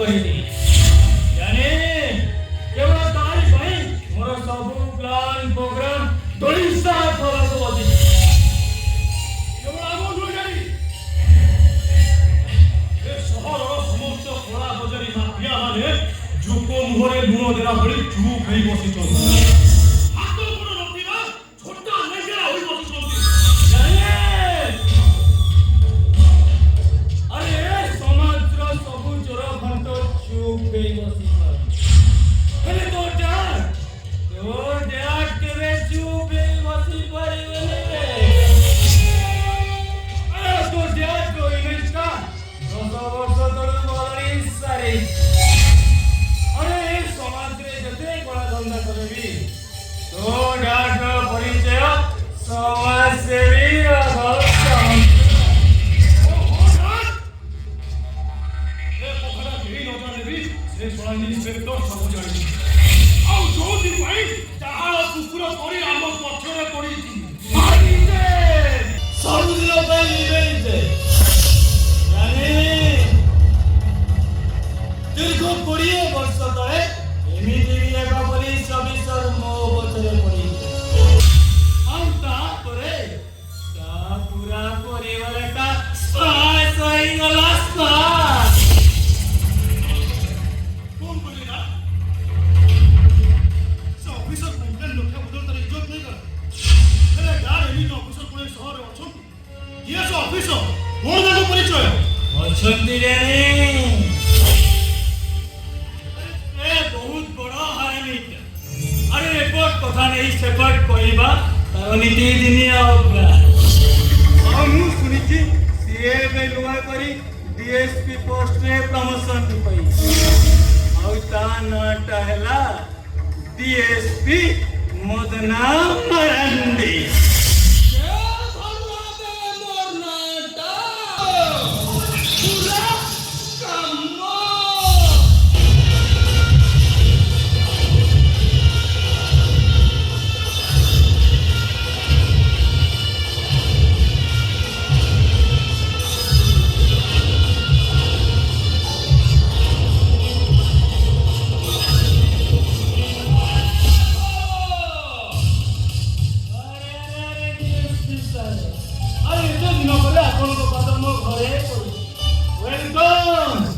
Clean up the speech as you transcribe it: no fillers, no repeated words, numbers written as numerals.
କରିନି ଜାନେ କେବଳ ତାରି ପାଇଁ ମୋର ସବୁ ପ୍ଲାନ୍ ପ୍ରୋଗ୍ରାମ ଦଳିସା ଫଳକୁ ବସିଛି କେବଳ ଆମ ଜାଣି ଏ ସହରର ସମସ୍ତ କଳା ବଜାରୀ ମାଫିଆ ମାନେ ଯୁଗ ମୁହଁରେ ଲୁଣ ଦେଲା ଭଳି ଚୁପ୍ ହେଇ ବସିଛନ୍ତି ହାତ ଗୋଡ଼ ନଥିବା ଛୋଟା ନେଗେରା ହୋଇ ବସିଛନ୍ତି अरे समाजर सबु चोर घंट चुप गई बसी अरे तो डैड केवे चुप गई बसी परिबने अरे तो डैड को इनिस्टा 10 वर्ष तळे बदली सारी अरे समाज रे जते बड़ा धंधा करबी तो डैड रो परिचय समाज सेवी इंस्पेक्टर सब जानी आ जो दिन भाई चाहा कुकुर परी आम पछरे पड़ी मारी दे सब दिन पे निवेल दे जाने दीर्घ 20 वर्ष तले एमिति एक पुलिस अफिसर मो पछरे पड़ी अंता करे ता पूरा परिवारटा सही गला अछंती रे बहुत बड़ा हानि अरे रिपोर्ट कथा नहीं सेपट कहबा तार नीति दिनिया होगा हम सुनिछि सीए में लुआ करी डीएसपी पोस्ट रे प्रमोशन पई औ ता नाटा हैला डीएसपी मदना मरंडी